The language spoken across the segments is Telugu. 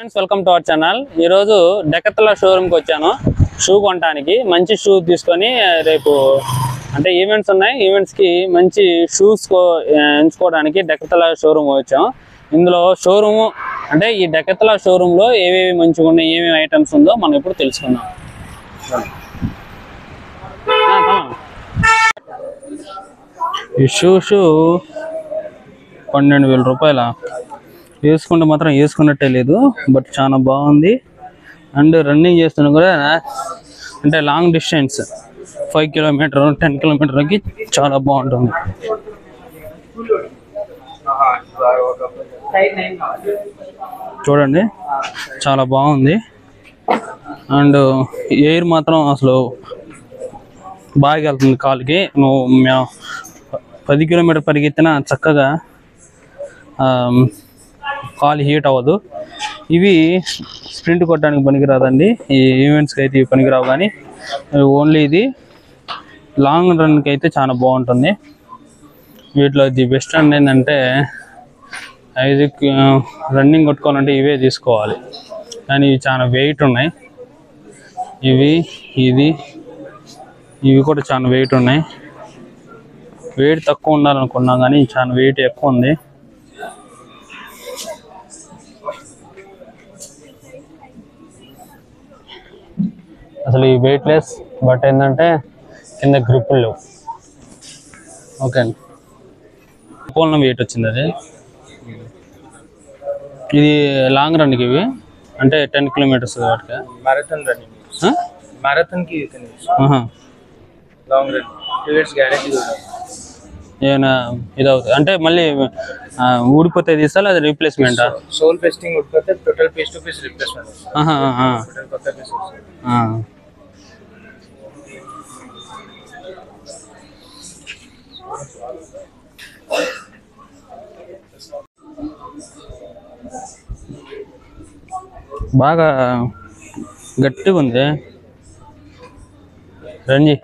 Friends welcome to our channel. ఈరోజు డెకత్లా షోరూమ్కి వచ్చాను షూ కొనడానికి. మంచి షూ తీసుకొని రేపు అంటే ఈవెంట్స్ ఉన్నాయి, ఈవెంట్స్కి మంచి షూస్ ఎంచుకోవడానికి డెకత్లా షోరూమ్ వచ్చాం. ఇందులో షోరూము అంటే ఈ డెకత్లా షోరూంలో ఏవేవి మంచిగా ఉన్నాయి, ఏమేమి ఐటమ్స్ ఉందో మనం ఇప్పుడు తెలుసుకుందాం. ఈ షూస్ 12,000 రూపాయల. వేసుకుంటే మాత్రం వేసుకున్నట్టే లేదు, బట్ చాలా బాగుంది. అండ్ రన్నింగ్ చేస్తున్నా కూడా అంటే లాంగ్ డిస్టెన్స్ 5 కిలోమీటర్ 10 కిలోమీటర్లకి చాలా బాగుంటుంది. చూడండి చాలా బాగుంది. అండ్ ఎయిర్ మాత్రం అసలు బాగా వెళ్తుంది కాలుకి. నువ్వు 10 కిలోమీటర్ పరిగెత్తినా చక్కగా కాలు హీట్ అవ్వదు. ఇవి స్ప్రింట్ కొట్టడానికి పనికిరాదండి, ఈ ఈవెంట్స్కి అయితే ఇవి పనికిరావు. కానీ ఓన్లీ ఇది లాంగ్ రన్కి అయితే చాలా బాగుంటుంది. వీటిలో ది బెస్ట్ అండ్ ఏంటంటే రన్నింగ్ కొట్టుకోవాలంటే ఇవే తీసుకోవాలి, కానీ ఇవి చాలా వెయిట్ ఉన్నాయి. ఇవి కూడా చాలా వెయిట్ ఉన్నాయి. వెయిట్ తక్కువ ఉండాలనుకున్నాం కానీ చాలా వెయిట్ ఎక్కువ ఉంది. అసలు ఈ వెయిట్లెస్, బట్ ఏంటంటే కింద గ్రిప్పులు లేవు. ఓకే అండి, పోల్న వెయిట్ వచ్చింది అది. ఇది లాంగ్ రన్కి, ఇవి అంటే 10 కిలోమీటర్స్ వాటికి मैराथन रनिंग मैराथन की लॉन्ग रन 2 इयर्स గ్యారెంటీ ఏమైనా ఇది అవుతుంది అంటే మళ్ళీ ఊడిపోతే తీస్తా, అది రీప్లేస్మెంటా? సోల్ పేస్టింగ్ ఊడిపోతే total piece to piece replacement వస్తుంది. కొత్త పీస్ వస్తుంది. బాగా గట్టిగా ఉంది రంజీ.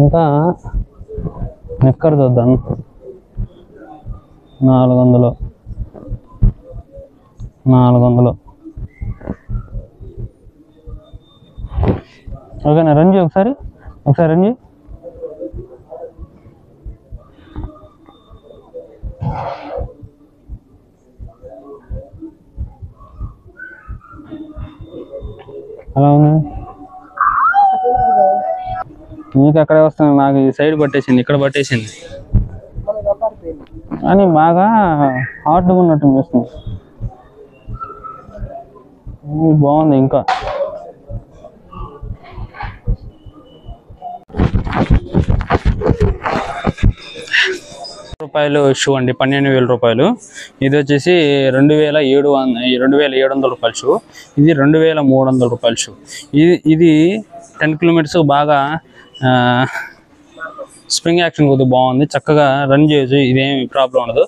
ఇంకా నిక్కర్ చూద్దాం. 400 ఓకేనా రంజీ? ఒకసారి రంజీ. అలా ఉంది. నీకు అక్కడే వస్తుంది, నాకు ఈ సైడ్ పట్టేసింది, ఇక్కడ పట్టేసింది అని బాగా హార్డ్గా ఉన్నట్టు అనిపిస్తుంది. బాగుంది. ఇంకా రూపాయలు షూ అండి, 12,000 రూపాయలు. ఇది వచ్చేసి 2,700 రూపాయల షూ. ఇది 2,300 రూపాయల షూ. ఇది 10 కిలోమీటర్స్ బాగా స్ప్రింగ్ యాక్షన్ కొద్దిగా బాగుంది. చక్కగా రన్ చేయొచ్చు, ఇదేమి ప్రాబ్లం ఉండదు.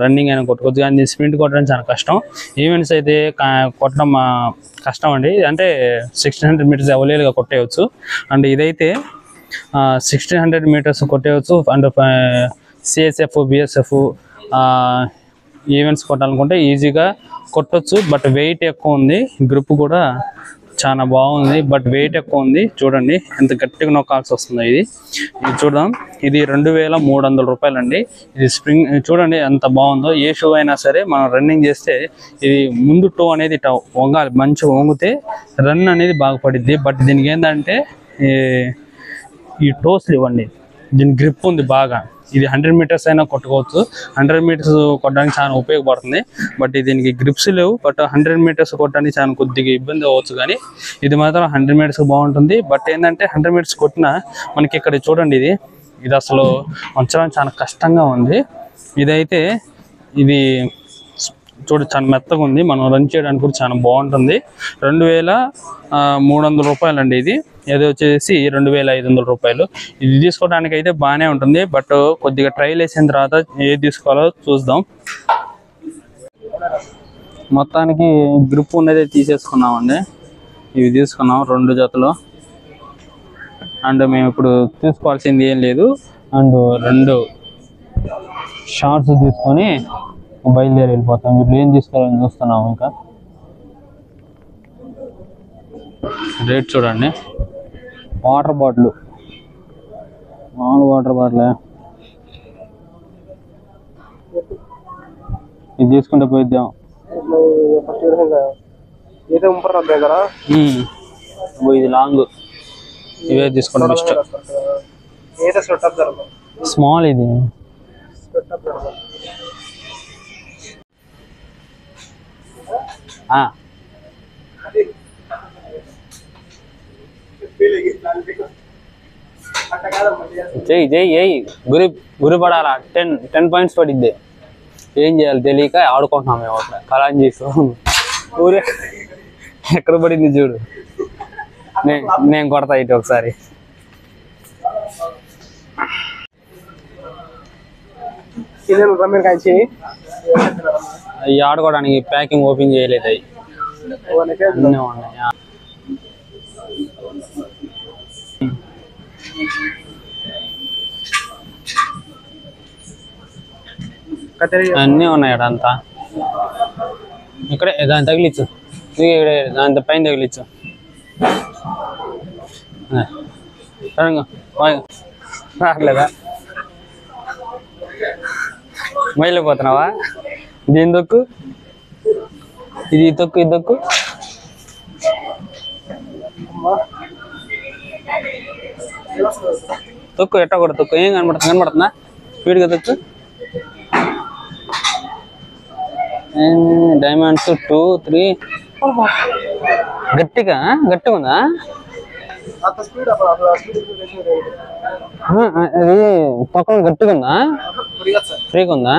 రన్నింగ్ అయినా కొట్టుకోవచ్చు, కానీ స్ప్రింట్ కొట్టడం చాలా కష్టం. ఈవెంట్స్ అయితే కొట్టడం కష్టం అండి. అంటే 1600 మీటర్స్ అవైలబుల్గా కొట్టేయచ్చు. అండ్ ఇదైతే 1600 మీటర్స్ కొట్టేయచ్చు. అండ్ సిఎస్ఎఫ్ బిఎస్ఎఫ్ ఈవెంట్స్ కొట్టాలనుకుంటే ఈజీగా కొట్టచ్చు. బట్ వెయిట్ ఎక్కువ ఉంది, గ్రిప్ కూడా చాలా బాగుంది, బట్ వెయిట్ ఎక్కువ ఉంది. చూడండి ఎంత గట్టిగా నొక్కాల్సి వస్తుందో. ఇది చూద్దాం. ఇది 2,300 రూపాయలు అండి. ఇది స్ప్రింగ్ చూడండి ఎంత బాగుందో. ఏ షూ అయినా సరే మనం రన్నింగ్ చేస్తే ఇది ముందు టో అనేది వంగాలి, మంచిగా వంగితే రన్ అనేది బాగా పడిద్ది. బట్ దీనికి ఏంటంటే ఈ టోస్లు ఇవ్వండి, దీని గ్రిప్ ఉంది బాగా. ఇది 100 మీటర్స్ అయినా కొట్టుకోవచ్చు. 100 మీటర్స్ కొట్టడానికి చాలా ఉపయోగపడుతుంది. బట్ దీనికి గ్రిప్స్ లేవు. బట్ 100 మీటర్స్ కొట్టడానికి చాలా కొద్దిగా ఇబ్బంది అవ్వచ్చు, కానీ ఇది మాత్రం 100 మీటర్స్ బాగుంటుంది. బట్ ఏంటంటే 100 మీటర్స్ కొట్టినా మనకి ఇక్కడ చూడండి, ఇది అసలు ఉంచడం చాలా కష్టంగా ఉంది. ఇదైతే ఇది చాలా మెత్తగా ఉంది, మనం రన్ చేయడానికి కూడా చాలా బాగుంటుంది. 2,300 రూపాయలు అండి. ఇది వచ్చేసి 2,500 రూపాయలు. ఇది తీసుకోవడానికి అయితే బాగానే ఉంటుంది. బట్ కొద్దిగా ట్రైల్ వేసిన తర్వాత ఏది తీసుకోవాలో చూద్దాం. మొత్తానికి గ్రిప్ ఉన్నదే తీసేసుకున్నామండి. ఇవి తీసుకున్నాం 2 జతలు. అండ్ మేము ఇప్పుడు తీసుకోవాల్సింది ఏం లేదు. అండ్ 2 షార్ట్స్ తీసుకొని బయలుదేరి వెళ్ళిపోతాం. వీళ్ళు ఏం తీసుకోవాలని చూస్తున్నాము. ఇంకా రేట్ చూడండి. వాటర్ బాటిల్, మామూలు వాటర్ బాటిల్ ఇది తీసుకుంటే పోయిద్దాం. ఇది లాంగ్, ఇవే తీసుకుంటే బెస్ట్. స్మాల్ ఇది చెయ్యి చెయ్యి గురి పడాలా. 10 పాయింట్స్ పడిద్ది. ఏం చేయాలి తెలియక ఆడుకుంటున్నాం మేము అట్లా కలాం చేసి. ఊరే ఎక్కడ పడింది చూడు. నేను కొడతా ఇటు ఒకసారి. అవి ఆడుకోవడానికి ప్యాకింగ్ ఓపెన్ చేయలేదు. అవి అన్నీ ఉన్నాయి. అన్నీ ఉన్నాయి అంతా. ఇక్కడే దాన్ని తగిలిచ్చు, దాని పైన తగిలిచ్చు. రాట్లేదా? మైలిపోతున్నావా? దీని దొక్కు, ఇది తొక్కు, ఇది దొక్కు. తొక్కు ఎట్టా కూడా తొక్కు. ఏం కనబడుతుందా? స్పీడ్గా తొక్కు. డైమండ్స్ 2, 3. గట్టిగా ఉందా అది? తొక్క గట్టిగా ఉందా? ఫ్రీగా ఉందా?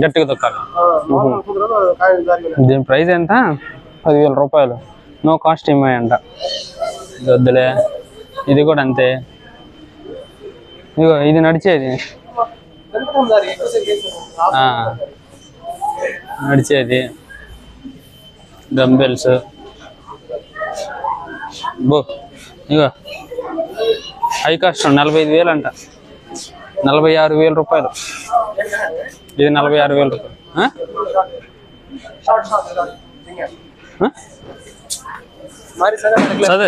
గట్టిగా తొక్కాలి. దీని ప్రైస్ ఎంత? 10,000 రూపాయలు. నో కాస్ట్ ఈఎంఐ అంట. వద్దులే. ఇది కూడా అంతే. ఇగో ఇది నడిచేది, డంబెల్స్. బో ఇగో హై కాస్ట్ 45,000 అంట. 46,000 రూపాయలు. ఇది 46,000 రూపాయలు. చదే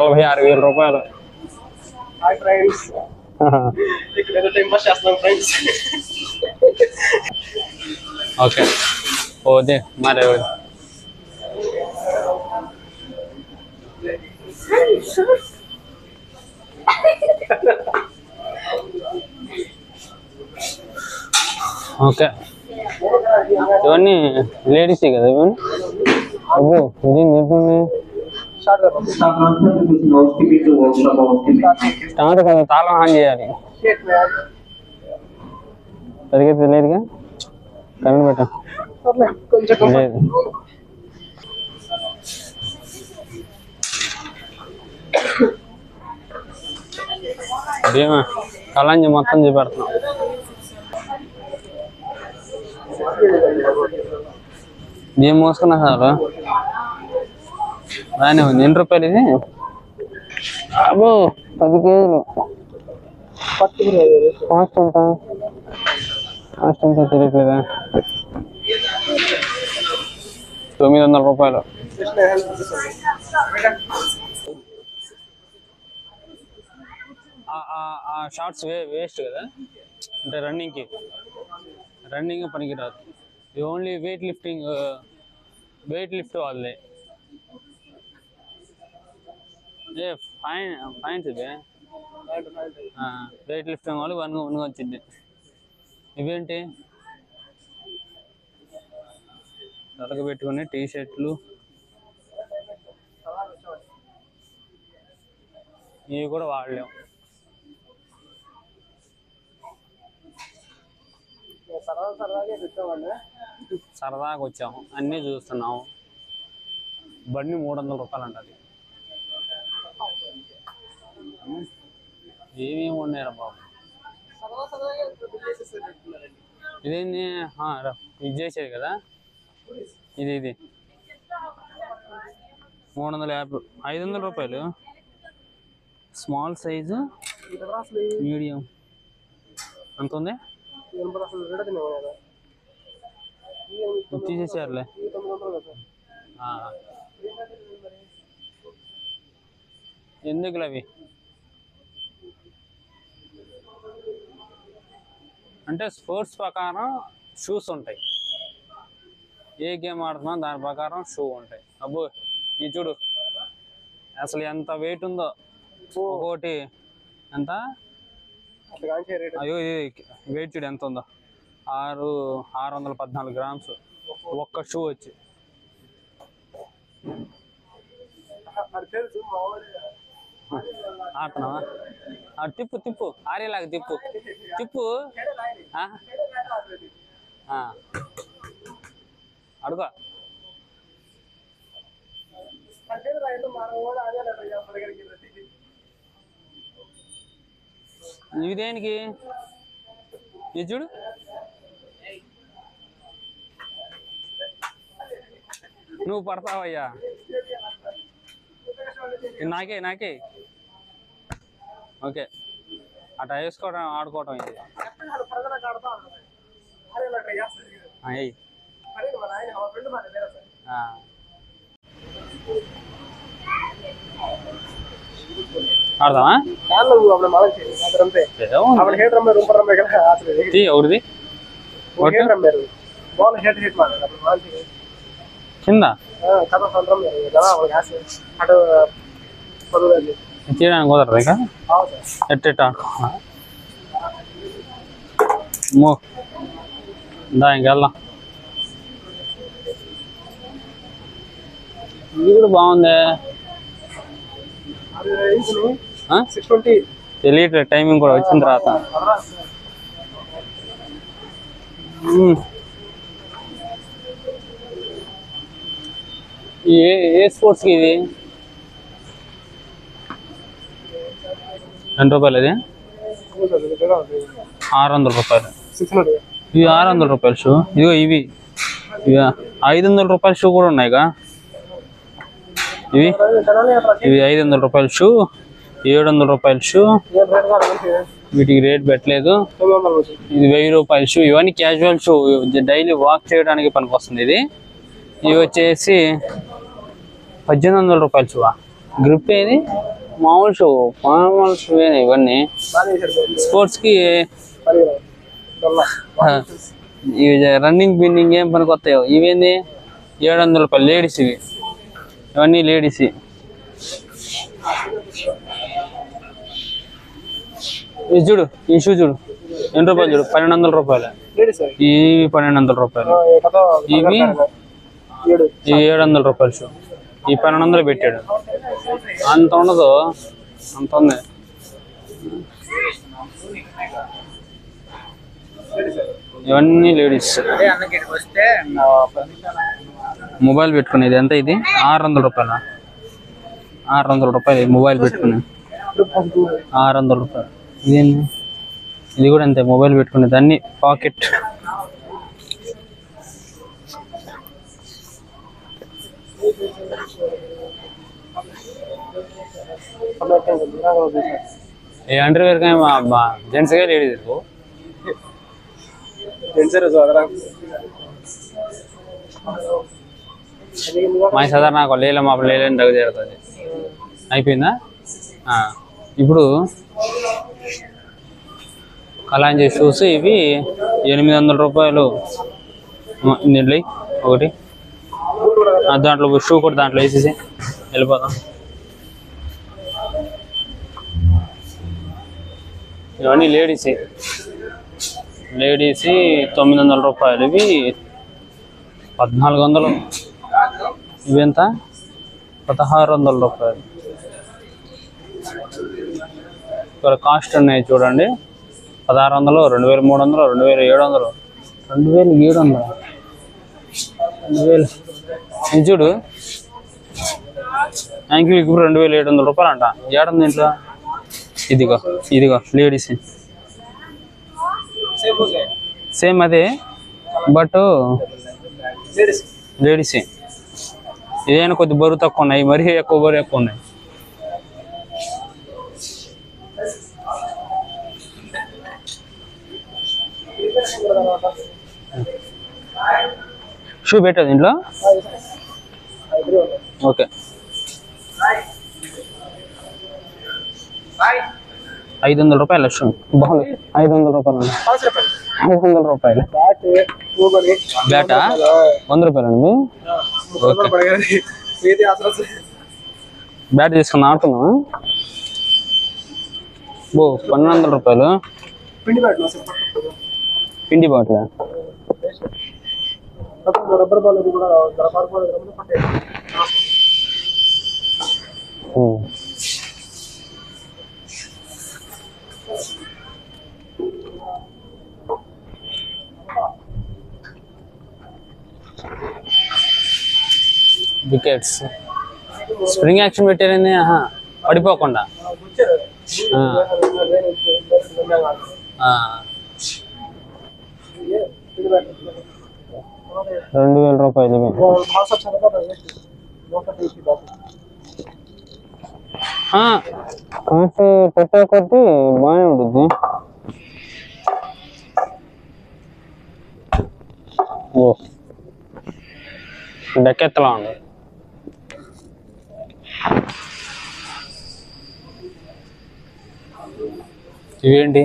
46,000 రూపాయలు. ఓకే పోతే మరి ఓకే. ఇవన్నీ లేడీసే కదా ఇవన్నీ. అబ్బో ఇది నేర్చుంది. స్టార్ట్ కదా, తాళం ఆన్ చేయాలి. సరిగ్గా తెలియదుగా. కరెంట్ పెట్ట లేదు. అదేమా కళంజి మొత్తం చూపెడుతున్నాం. ఏం మోసుకున్నా సార్ బాగానే ఉంది. ఎన్ని రూపాయలు ఇది? అబ్బో 10 కేజీలు. కాస్ట్ ఎంత? కాస్ట్ ఎంత తెలియట్లేదా? 900 రూపాయలు. షార్ట్స్ వేస్ట్ కదా, అంటే రన్నింగ్ పనికిరాదు. ఇది ఓన్లీ వెయిట్ లిఫ్ట్ వాళ్ళే. ఫైన్స్ ఇది వెయిట్ లిఫ్టింగ్ వాళ్ళు వన్ వచ్చింది. ఇవేంటి తలకు పెట్టుకుని టీ షర్ట్లు, ఇవి కూడా వాడలేం. సరదాగా వచ్చాము, అన్నీ చూస్తున్నాము. బండి 300 రూపాయలు అంటది. ఏమేమి ఉన్నాయరా బాబు. ఇదేంది? ఇది చేసేది కదా. ఇది 350, 500 రూపాయలు. స్మాల్ సైజు, మీడియం ఎంత ఉంది? తీసేసారులే. ఎందుకులే అవి అంటే స్పోర్ట్స్ ప్రకారం షూస్ ఉంటాయి. ఏ గేమ్ ఆడుతున్నా దాని ప్రకారం షూ ఉంటాయి. అబ్బో ఇది చూడు అసలు ఎంత వెయిట్ ఉందో. ఒకటి ఎంత? అయ్యో ఇది వెయిట్ చూడు ఎంత ఉందో. 614 గ్రామ్స్ ఒక్క షూ వచ్చి. ఆడుతున్నావా? తిప్పు తిప్పు, ఆరేలాగా తిప్పు తిప్పు. అడుగు. ఇవి దేనికి? ఇది చూడు నువ్వు పడతావయ్యా. నాకే నాకే ఓకే. అట్లా వేసుకోవడం ఆడుకోవటం ఇది. ఆడదామా? ఎవరిది కింద తీయడానికి కుదరదు ఇక. ఎట్టెట్టా దా ఇంకెళ్దాం. ఇది కూడా బాగుంది. తెలియట్లేదు టైమింగ్ కూడా వచ్చిన తర్వాత. ఏ స్పోర్ట్స్కి ఇది? 2 రూపాయలు. ఇది 600 రూపాయలు. ఇవి 600 రూపాయల షూ. ఇదిగో ఇవి 500 రూపాయల షూ కూడా ఉన్నాయిగా. ఇవి 500 రూపాయల షూ, 700 రూపాయల షూ. వీటికి రేట్ పెట్టలేదు. ఇది 1000 రూపాయల షూ. ఇవన్నీ క్యాజువల్ షూ, డైలీ వాక్ చేయడానికి పనికి వస్తుంది ఇది. ఇవి వచ్చేసి 1800 రూపాయల షూ. గ్రిప్ ఏది? మామూలు షూ. మామూలు షూ ఇవన్నీ స్పోర్ట్స్కి. ఇవి రన్నింగ్ బిన్నింగ్ ఏం పనికి వస్తాయో. ఇవేంది 700 రూపాయలు లేడీస్. ఇవన్నీ లేడీస్. ఇది చూడు ఈ షూ చూడు ఎన్ని రూపాయలు చూడు. 1200 రూపాయలు. ఇవి 1200 రూపాయలు. ఇవి 700 రూపాయల షూ. ఈ 1200 పెట్టాడు. అంత ఉండదు, అంత ఉంది. ఇవన్నీ లేడీస్. మొబైల్ పెట్టుకునేది ఎంత? ఇది 600 రూపాయలు. 600 రూపాయలు మొబైల్ పెట్టుకునేది. 600 రూపాయలు. ఇదేంటి? ఇది కూడా అంతే మొబైల్ పెట్టుకునేది. అన్ని పాకెట్. ఏ అండర్వేర్ జెంట్స్ గా లేడీస్? మా సాధారణ నాకు లేలే మా లేలేని దగ్గర చేరుతుంది. అయిపోయిందా? ఇప్పుడు కలాంజీ షూస్ ఇవి 800 రూపాయలు. దీంట్లో ఒకటి దాంట్లో షూ కూడా దాంట్లో వేసేసి వెళ్ళిపోతాం. ఇవన్నీ లేడీస్. 900 రూపాయలు. ఇవి 1400. ఇవి ఎంత? 1600 రూపాయలు. ఇక్కడ కాస్ట్ ఉన్నాయి చూడండి. 1600, 2300, 2700, 2700. ఇది చూడు యాంకిల్ ఇప్పుడు 2700 రూపాయలు అంట. ఏడుంది ఇంట్లో? ఇదిగో లేడీస్. సేమ్ అదే బట్ లేడీస్. ఇదైనా కొద్ది బరువు తక్కువ ఉన్నాయి, మరీ ఎక్కువ బరువు ఎక్కువ ఉన్నాయి. షూ పెట్టదు ఇంట్లో. ఓకే, 500 రూపాయలు షూ. బాగుంది, 500 రూపాయలు. 500 రూపాయలు బ్యాటా? 100 రూపాయలండి. బ్యాట్ తీసుకుని ఆడుతున్నాం. 1200 రూపాయలు పిండి బాటిల్. వికెట్స్ స్ప్రింగ్ యాక్షన్ పెట్టారండి, పడిపోకుండా. 2000 రూపాయలు. కాఫీ పెట్టే కొద్ది బాగానే ఉంటుంది. డెక్కెత్తలా ఉంది. ఇవేంటి?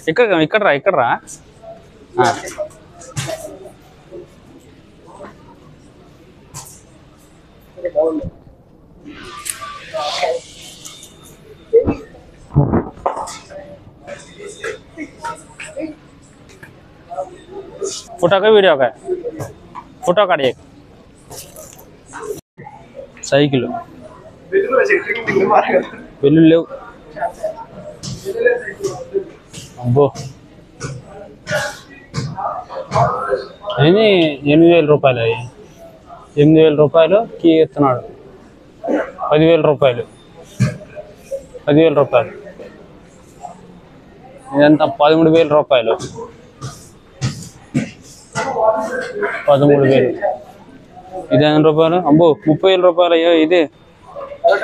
ఇక్కడ రా. फोटो का वीडियो का फोटो काटिए साइकिल వెళ్ళు లేవు అబ్బో అయినా 8000 రూపాయలు అయ్యి 8000 రూపాయలు కీ ఎత్తున్నాడు 10000 రూపాయలు 10000 రూపాయలు ఇదంతా 13000 రూపాయలు 13000 ఇది 5 రూపాయలు అబ్బో 30000 రూపాయలు అయ్యో ఇది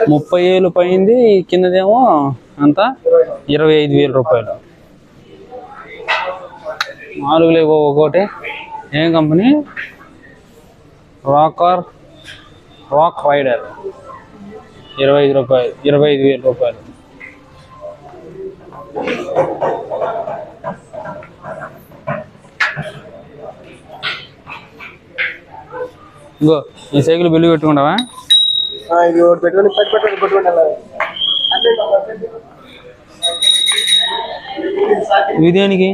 30000 పోయింది కిందదేమో అంత 25000 రూపాయలు 4 లేవో ఒకటి ఏం కంపెనీ రాక్ రైడర్ 25 రూపాయలు 25000 రూపాయలు ఇంకో ఈ సైకిల్ బిల్లు పెట్టుకుంటావా ఇది దేనికి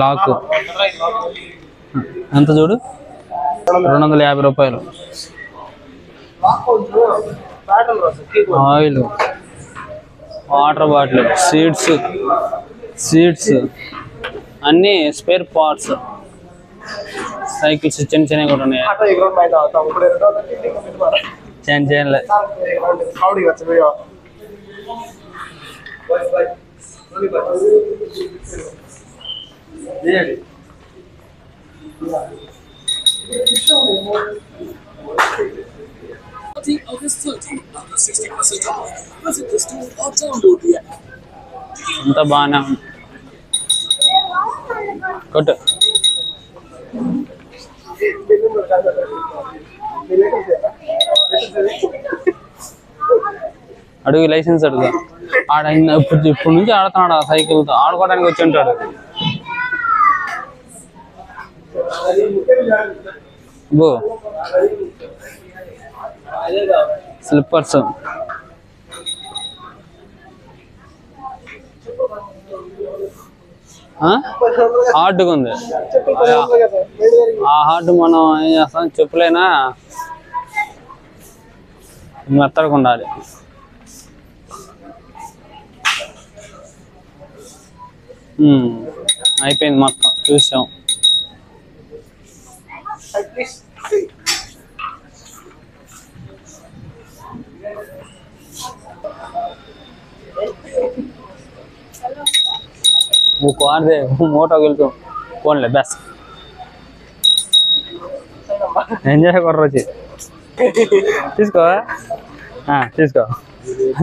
లాక్ ఎంత చూడు 250 రూపాయలు ఆయిల్ వాటర్ బాటిల్ సీడ్స్ అన్నీ స్పేర్ పార్ట్స్ సైకిల్స్ చిన్న చిన్నవి కూడా ఉన్నాయి చిన్న అంతా బాగానే ఉంది కొట్టు అడుగు లైసెన్స్ అడుగు ఆడ ఇప్పుడు నుంచి ఆడుతున్నాడు ఆ సైకిల్తో ఆడుకోవడానికి వచ్చి ఉంటాడు బో స్లిప్పర్స్ హార్డ్గా ఉంది. ఆ హార్డ్ మనం ఏం చేస్తాం, చెప్పులైనా మెత్తగా ఉండాలి. అయిపోయింది మొత్తం చూసాం. वो कौन दे मोटा गेल तो कौन ले बस ఎంజాయ్ కొర్రొచ్చి తీసుకో. తీసుకో,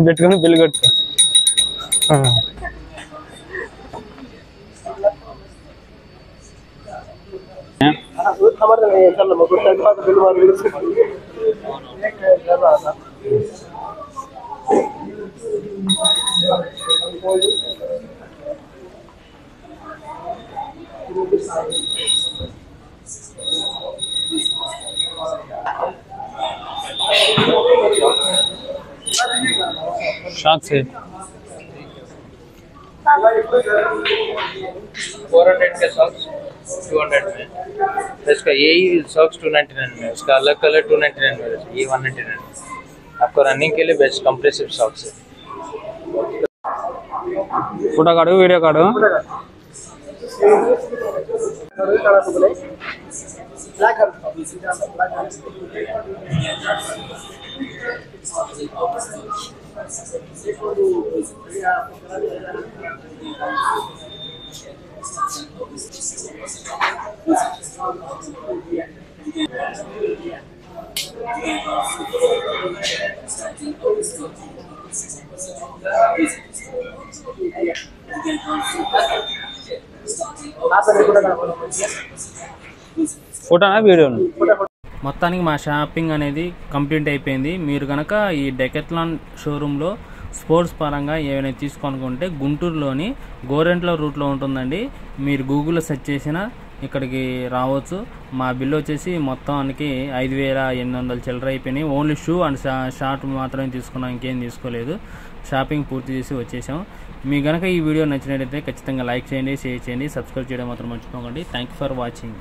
పెట్టుకొని బిల్లు కట్టుకో. शॉक से 400 के सॉक्स 200 में, इसका यही सॉक्स 299 में, उसका अलग कलर 299 में, ये 199 में. आपको रनिंग के लिए बेस्ट कंप्रेसिव सॉक्स है. फोटो काढू, वीडियो काढू. ఫోటోనా వీడియోనా? మొత్తానికి మా షాపింగ్ అనేది కంప్లీట్ అయిపోయింది. మీరు కనుక ఈ డెకాథ్లాన్ షోరూంలో స్పోర్ట్స్ పరంగా ఏమైనా తీసుకోనుకుంటే గుంటూరులోని గోరెంట్ల రూట్లో ఉంటుందండి. మీరు గూగుల్లో సెర్చ్ చేసినా ఇక్కడికి రావచ్చు. మా బిల్ వచ్చేసి మొత్తానికి 5,800 చిల్లర అయిపోయినాయి. ఓన్లీ షూ అండ్ షార్ట్ మాత్రమే తీసుకున్నాం, ఇంకేం తీసుకోలేదు. షాపింగ్ పూర్తి చేసి వచ్చేసాం. మీ కనుక ఈ వీడియో నచ్చినట్లయితే ఖచ్చితంగా లైక్ చేయండి, షేర్ చేయండి, సబ్స్క్రైబ్ చేయడం మాత్రం మర్చిపోకండి. Thank you for watching.